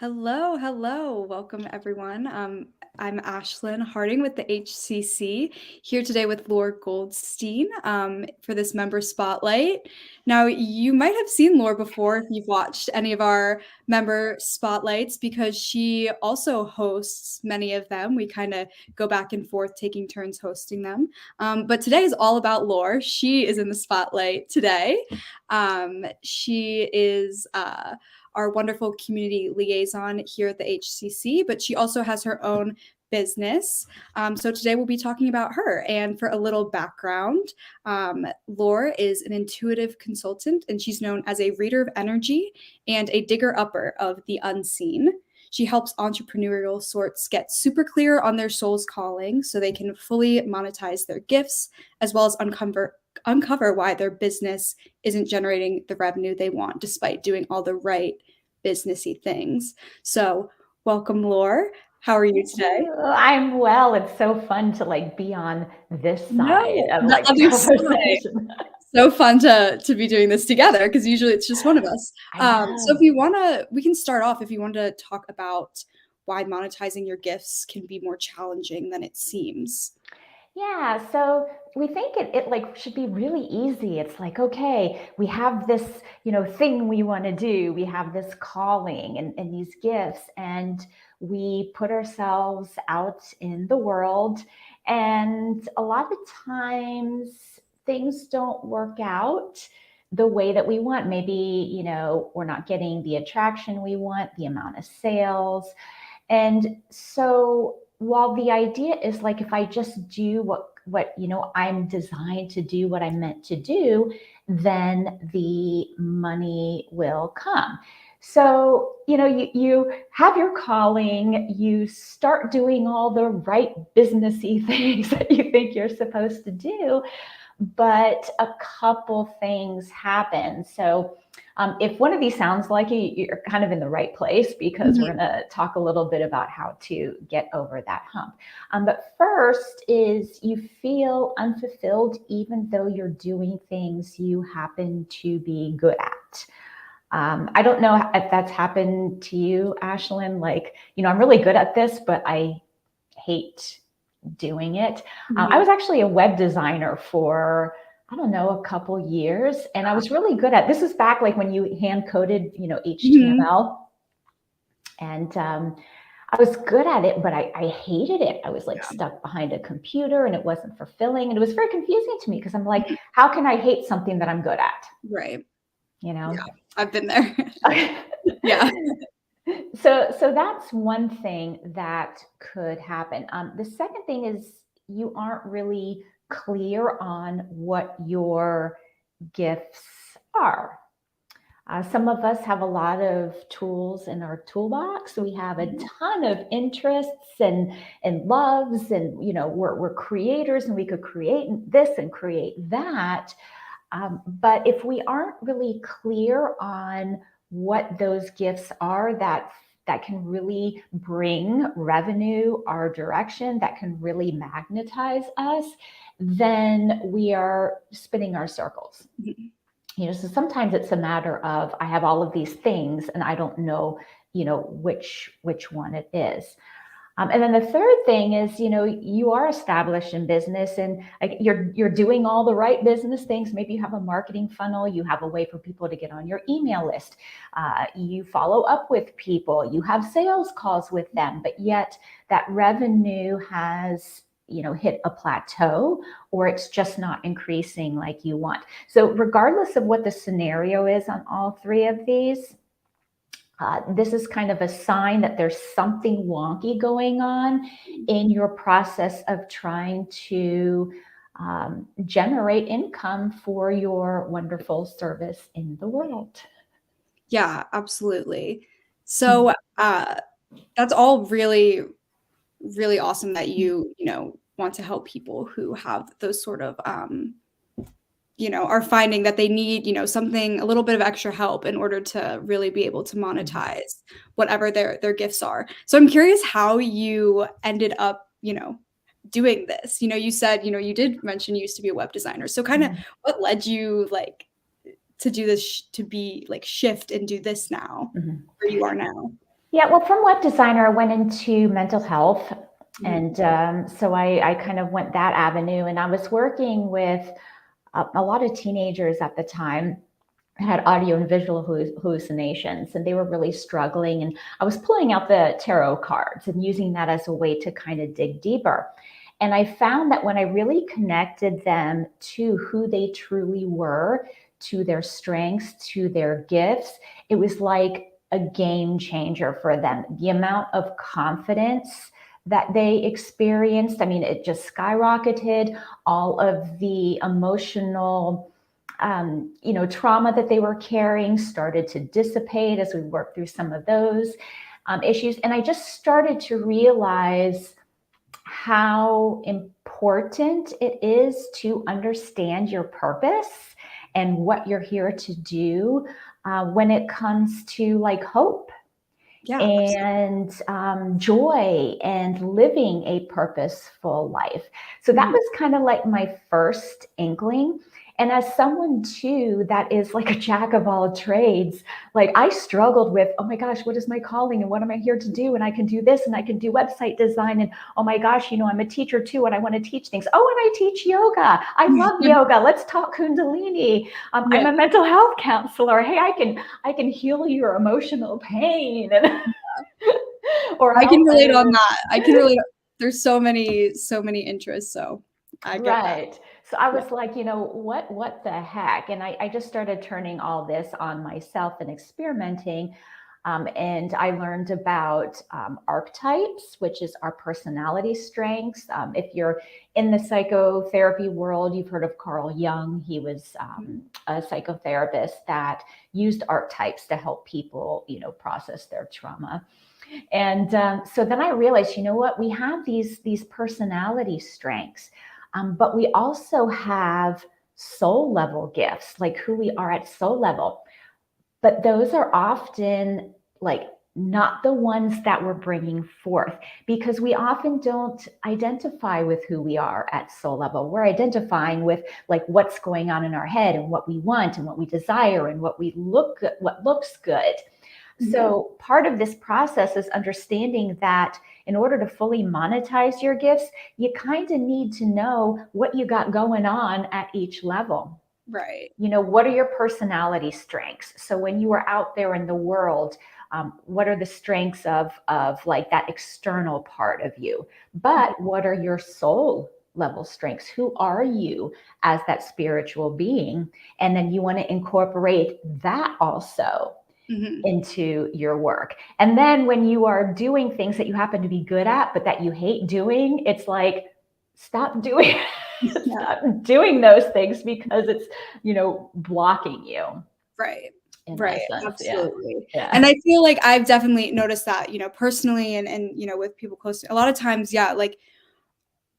Hello, hello. Welcome, everyone. I'm Ashlyn Harding with the HCC, here today with Lore Goldstein for this member spotlight. Now, you might have seen Lore before if you've watched any of our member spotlights because she also hosts many of them. We kind of go back and forth taking turns hosting them. But today is all about Lore. She is in the spotlight today. She is our wonderful community liaison here at the HCC, but she also has her own business. So today we'll be talking about her. And for a little background, Lore is an intuitive consultant, and she's known as a reader of energy and a digger-upper of the unseen. She helps entrepreneurial sorts get super clear on their soul's calling so they can fully monetize their gifts, as well as uncover why their business isn't generating the revenue they want despite doing all the right businessy things. So welcome, Lore. How are you today? I'm well. It's so fun to be on this side of The the other conversation. side. So fun to be doing this together because usually it's just one of us. I know. So if you wanna, we can start off if you want to talk about why monetizing your gifts can be more challenging than it seems. Yeah, so we think it should be really easy. It's like, okay, we have this, thing we want to do. We have this calling and these gifts, and we put ourselves out in the world. And a lot of times things don't work out the way that we want. Maybe, we're not getting the attraction we want, the amount of sales. And so while the idea is like if I just do what I'm designed to do, what I'm meant to do, then the money will come. So, you have your calling, you start doing all the right businessy things that you think you're supposed to do, but a couple things happen. So if one of these sounds like you're kind of in the right place because we're going to talk a little bit about how to get over that hump. But first is you feel unfulfilled even though you're doing things you happen to be good at. I don't know if that's happened to you, Ashlyn. I'm really good at this, but I hate doing it. I was actually a web designer for, I don't know, a couple years, and I was really good at, this is back like when you hand coded, HTML. And I was good at it, but I hated it. I was stuck behind a computer and it wasn't fulfilling. And it was very confusing to me because I'm like, how can I hate something that I'm good at? Right. Yeah, I've been there. Yeah. So that's one thing that could happen. The second thing is you aren't really clear on what your gifts are. Some of us have a lot of tools in our toolbox. We have a ton of interests and loves, and we're creators, and we could create this and create that. But if we aren't really clear on what those gifts are that can really bring revenue our direction, that can really magnetize us, then we are spinning our circles. So sometimes it's a matter of I have all of these things and I don't know, which one it is. And then the third thing is, you are established in business and you're doing all the right business things. Maybe you have a marketing funnel, you have a way for people to get on your email list. You follow up with people, you have sales calls with them, but yet that revenue has hit a plateau, or it's just not increasing like you want. So regardless of what the scenario is on all three of these, this is kind of a sign that there's something wonky going on in your process of trying to generate income for your wonderful service in the world. Yeah, absolutely. So that's all really, really awesome that you want to help people who have those sort of are finding that they need, something, a little bit of extra help in order to really be able to monetize whatever their gifts are. So I'm curious how you ended up, doing this. You said, you did mention you used to be a web designer. So kind of what led you to do this, to be shift and do this now, where you are now? Yeah, well, from web designer, I went into mental health. Mhm. And so I kind of went that avenue. And I was working with a lot of teenagers at the time had audio and visual hallucinations, and they were really struggling. And I was pulling out the tarot cards and using that as a way to kind of dig deeper. And I found that when I really connected them to who they truly were, to their strengths, to their gifts, it was like a game changer for them. The amount of confidence that they experienced, I mean, it just skyrocketed. All of the emotional trauma that they were carrying started to dissipate as we worked through some of those issues. And I just started to realize how important it is to understand your purpose and what you're here to do when it comes to like hope Yeah, absolutely. and joy and living a purposeful life. So that Mhm. was kind of like my first inkling. And as someone too that is like a jack of all trades, like I struggled with, oh my gosh, what is my calling and what am I here to do? And I can do this and I can do website design. And oh my gosh, I'm a teacher too and I want to teach things. Oh, and I teach yoga. I love yoga. Let's talk Kundalini. I'm Yeah, a mental health counselor. Hey, I can heal your emotional pain and or I can help relate on anyone. that. I can relate. There's so many interests, so I get that. Right. So I Yeah. was like, what the heck? And I just started turning all this on myself and experimenting. And I learned about archetypes, which is our personality strengths. If you're in the psychotherapy world, you've heard of Carl Jung. He was a psychotherapist that used archetypes to help people, process their trauma. And so then I realized, you know what? We have these personality strengths, but we also have soul level gifts, like who we are at soul level. But those are often like not the ones that we're bringing forth because we often don't identify with who we are at soul level. We're identifying with like what's going on in our head and what we want and what we desire and what looks good. Mhm. So part of this process is understanding that in order to fully monetize your gifts, you kind of need to know what you got going on at each level. Right. What are your personality strengths? So when you are out there in the world, what are the strengths of like that external part of you? But what are your soul level strengths? Who are you as that spiritual being? And then you want to incorporate that also Mhm. into your work. And then when you are doing things that you happen to be good at, but that you hate doing, it's like, stop doing, Yeah. stop doing those things because it's, blocking you Right. in Right, essence. Yeah. absolutely. Yeah. And I feel like I've definitely noticed that, personally and with people close to a lot of times, yeah, like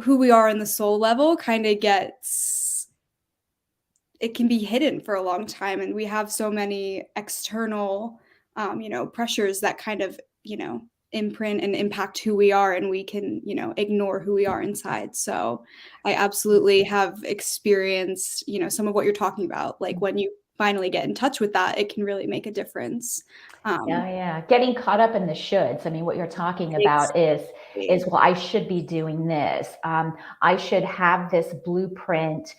who we are in the soul level kinda gets it can be hidden for a long time, and we have so many external, pressures that kind of, imprint and impact who we are, and we can, ignore who we are inside. So, I absolutely have experienced, some of what you're talking about. Like, when you finally get in touch with that, it can really make a difference. Yeah, Um, yeah. Getting caught up in the shoulds. I mean, what you're talking about is exactly. well, I should be doing this. I should have this blueprint,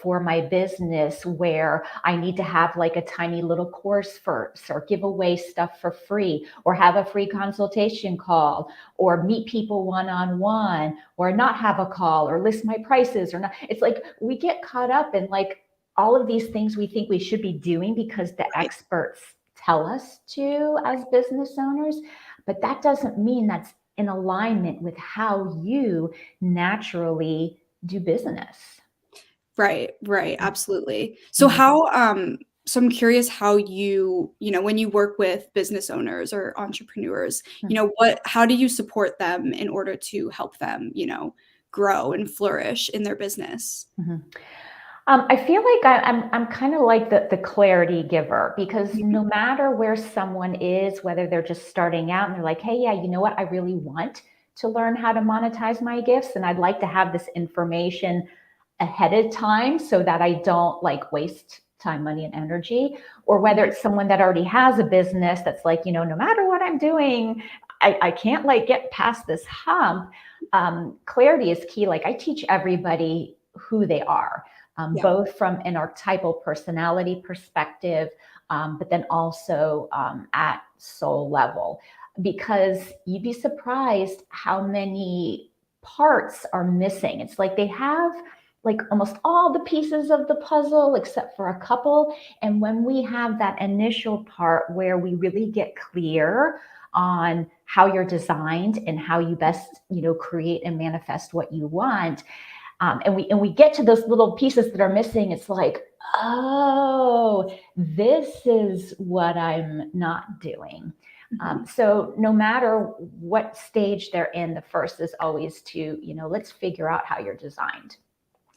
for my business where I need to have like a tiny little course first, or give away stuff for free, or have a free consultation call, or meet people one on one, or not have a call, or list my prices, or not. It's like we get caught up in like all of these things we think we should be doing because the Right. experts tell us to as business owners, but that doesn't mean that's in alignment with how you naturally do business. Right, right, absolutely. So Mhm. so I'm curious how when you work with business owners or entrepreneurs, how do you support them in order to help them, grow and flourish in their business? Mhm. I feel like I'm kind of like the clarity giver because Mhm. no matter where someone is, whether they're just starting out and they're like, hey, yeah, you know what, I really want to learn how to monetize my gifts, and I'd like to have this information ahead of time so that I don't like waste time, money, and energy, or whether it's someone that already has a business that's like, no matter what I'm doing, I can't like get past this hump. Clarity is key. Like I teach everybody who they are, both from an archetypal personality perspective, but then also at soul level, because you'd be surprised how many parts are missing. It's like they have like almost all the pieces of the puzzle except for a couple. And when we have that initial part where we really get clear on how you're designed and how you best, create and manifest what you want, and we get to those little pieces that are missing, it's like, oh, this is what I'm not doing. So no matter what stage they're in, the first is always to, let's figure out how you're designed.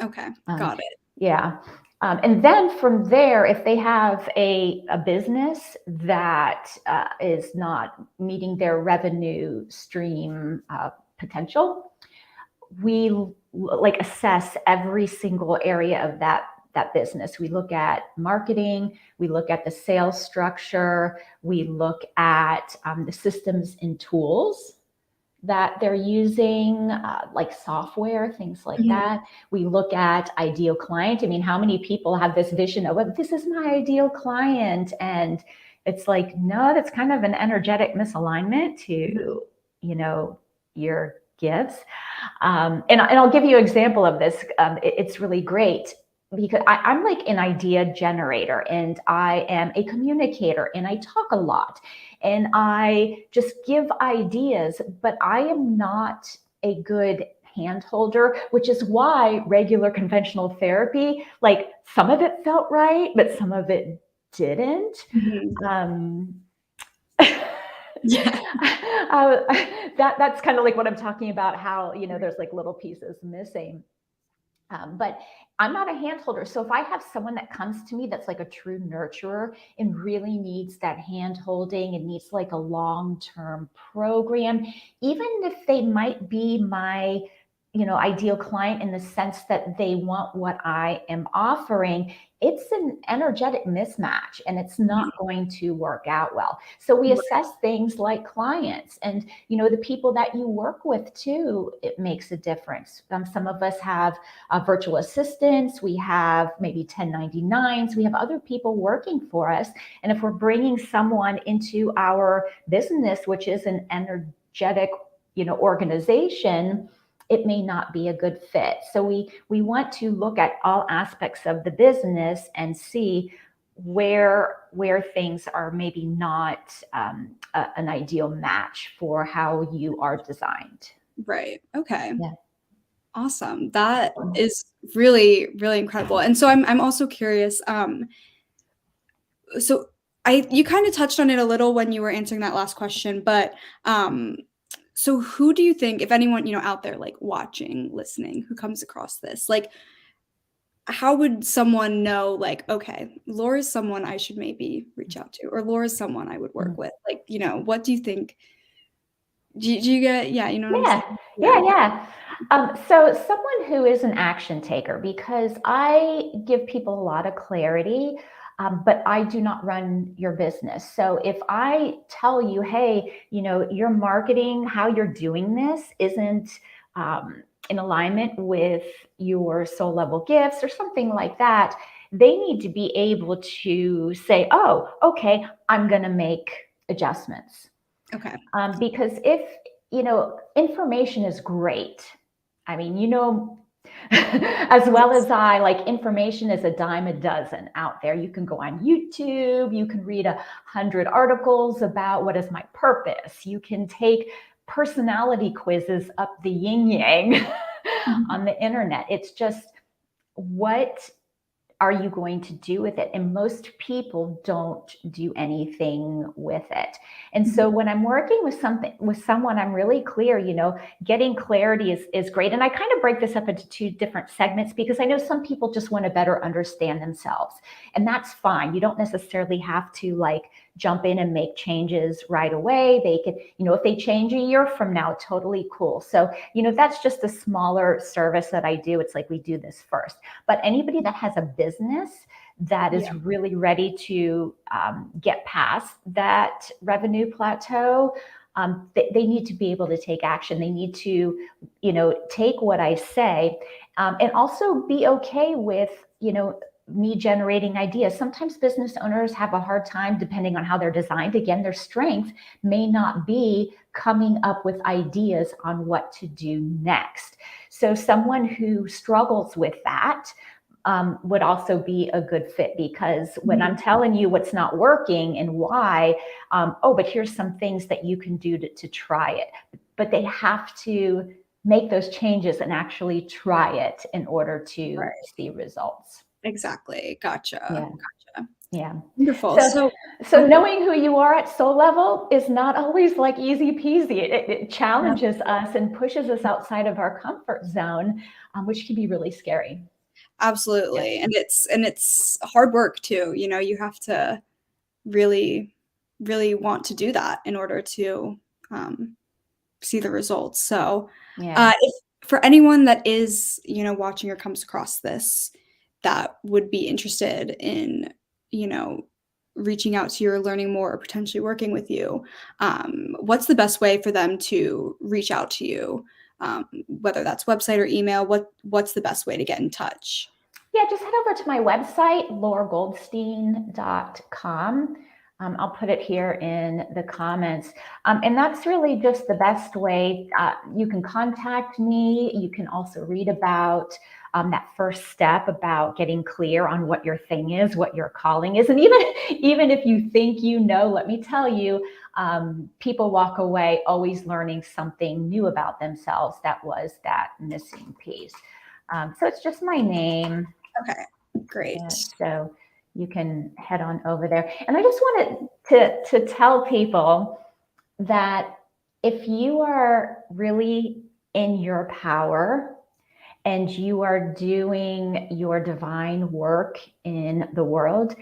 Okay, got it. Yeah. And then from there, if they have a business that is not meeting their revenue stream potential, we like assess every single area of that business. We look at marketing, we look at the sales structure, we look at the systems and tools that they're using, like software, things like that. We look at ideal client. I mean, how many people have this vision of, well, this is my ideal client? And it's like, no, that's kind of an energetic misalignment to, your gifts. And I'll give you an example of this. It's really great because I'm like an idea generator, and I am a communicator, and I talk a lot, and I just give ideas, but I am not a good hand holder, which is why regular conventional therapy, like some of it felt right, but some of it didn't. That's kind of like what I'm talking about, how, there's like little pieces missing. But I'm not a hand holder. So if I have someone that comes to me that's like a true nurturer and really needs that hand holding and needs like a long-term program, even if they might be my, ideal client in the sense that they want what I am offering, it's an energetic mismatch and it's not going to work out well. So we assess things like clients and, the people that you work with too, it makes a difference. Some of us have virtual assistants, we have maybe 1099s, we have other people working for us. And if we're bringing someone into our business, which is an energetic, organization, it may not be a good fit. So we want to look at all aspects of the business and see where things are maybe not an ideal match for how you are designed. Right. Okay. Yeah. Awesome. That is really, really incredible. And so I'm also curious. So you kind of touched on it a little when you were answering that last question, but so who do you think, if anyone, out there like watching, listening, who comes across this, like how would someone know, like, okay, Lore is someone I should maybe reach out to, or Lore is someone I would work with? Like, what do you think? Do you get, yeah, what I'm saying? Yeah. So someone who is an action taker, because I give people a lot of clarity, but I do not run your business. So if I tell you, hey, your marketing, how you're doing this isn't in alignment with your soul level gifts or something like that, they need to be able to say, oh, okay, I'm going to make adjustments. Okay. Because if, information is great. I mean, as well as I, like, information is a dime a dozen out there. You can go on YouTube, you can read 100 articles about what is my purpose. You can take personality quizzes up the yin yang on the internet. It's just, what are you going to do with it? And most people don't do anything with it. And so when I'm working with someone, I'm really clear, getting clarity is great. And I kind of break this up into two different segments because I know some people just want to better understand themselves. And that's fine. You don't necessarily have to like jump in and make changes right away. They could, if they change a year from now, totally cool. So, that's just a smaller service that I do. It's like we do this first. But anybody that has a business that is really ready to get past that revenue plateau, they need to be able to take action. They need to, take what I say, and also be okay with, me generating ideas. Sometimes business owners have a hard time, depending on how they're designed. Again, their strength may not be coming up with ideas on what to do next. So someone who struggles with that would also be a good fit, because when I'm telling you what's not working and why, but here's some things that you can do to try it. But they have to make those changes and actually try it in order to see results. Exactly. Gotcha. Yeah. Gotcha. Yeah. Wonderful. So knowing who you are at soul level is not always like easy peasy. It challenges us and pushes us outside of our comfort zone, which can be really scary. Absolutely. And it's hard work too. You have to really, really want to do that in order to see the results. So if for anyone that is, watching or comes across this, that would be interested in, reaching out to you or learning more or potentially working with you, what's the best way for them to reach out to you? Whether that's website or email, what's the best way to get in touch? Yeah, just head over to my website, loregoldstein.com. I'll put it here in the comments. And that's really just the best way. You can contact me. You can also read about that first step about getting clear on what your thing is, what your calling is. And even if you think let me tell you, people walk away always learning something new about themselves. That was that missing piece. So it's just my name. Okay, great. Yeah, so you can head on over there. And I just wanted to tell people that if you are really in your power and you are doing your divine work in the world,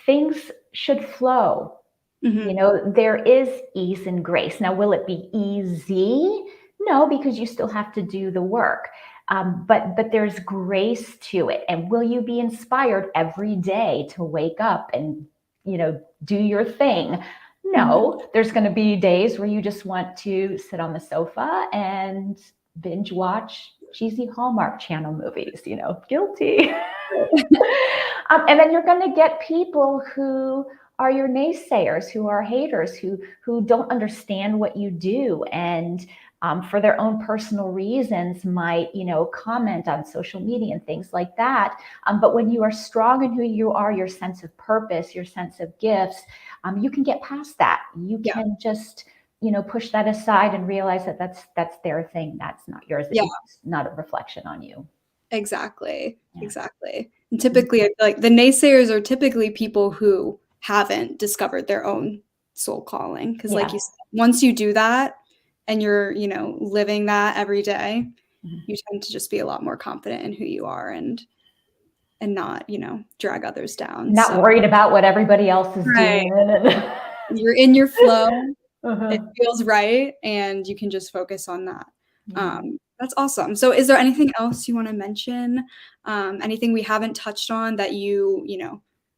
things should flow. There is ease and grace. Now, will it be easy? No, because you still have to do the work. But there's grace to it. And will you be inspired every day to wake up and, do your thing? No, there's going to be days where you just want to sit on the sofa and binge watch cheesy Hallmark Channel movies, guilty. And then you're going to get people who are your naysayers, who are haters, who don't understand what you do, and for their own personal reasons might, comment on social media and things like that. But when you are strong in who you are, your sense of purpose, your sense of gifts, you can get past that. You can just, push that aside and realize that that's their thing. That's not yours. It's not a reflection on you. Exactly. Exactly. And typically, I feel like the naysayers are typically people who haven't discovered their own soul calling. Because like you said, once you do that and you're, living that every day, you tend to just be a lot more confident in who you are and not, drag others down. Not worried about what everybody else is doing. You're in your flow. It feels right. And you can just focus on that. That's awesome. So is there anything else you want to mention? Anything we haven't touched on that you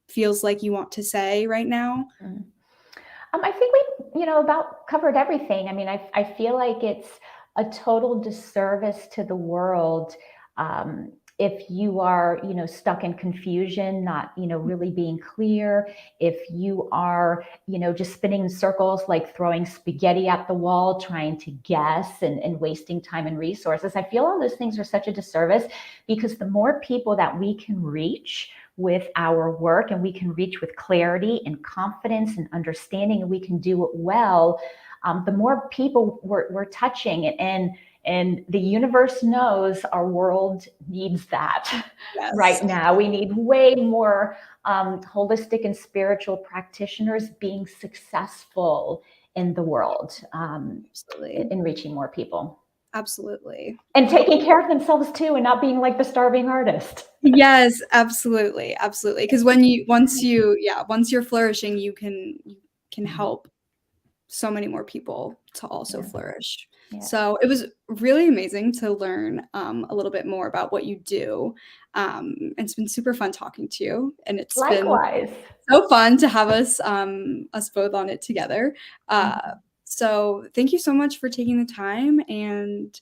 feels like you want to say right now? I think we, about covered everything. I mean, I feel like it's a total disservice to the world if you are, stuck in confusion, not, really being clear, if you are, just spinning in circles, like throwing spaghetti at the wall, trying to guess and wasting time and resources. I feel all those things are such a disservice, because the more people that we can reach with our work, and we can reach with clarity and confidence and understanding, and we can do it well, the more people we're touching. And the universe knows our world needs that right now. We need way more holistic and spiritual practitioners being successful in the world, in reaching more people. Absolutely. And taking care of themselves too, and not being like the starving artist. Yes, absolutely. Absolutely. Because once you're flourishing, you can help so many more people to also flourish. Yeah. So it was really amazing to learn a little bit more about what you do. It's been super fun talking to you, and it's Likewise. been so fun to have us both on it together. So thank you so much for taking the time, and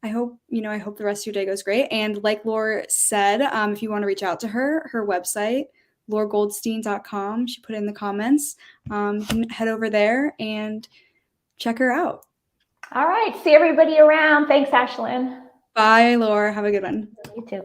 I hope the rest of your day goes great. And like Lore said, if you want to reach out to her website, loregoldstein.com, she put it in the comments. You can head over there and check her out. All right. See everybody around. Thanks, Ashlyn. Bye, Lore. Have a good one. You too.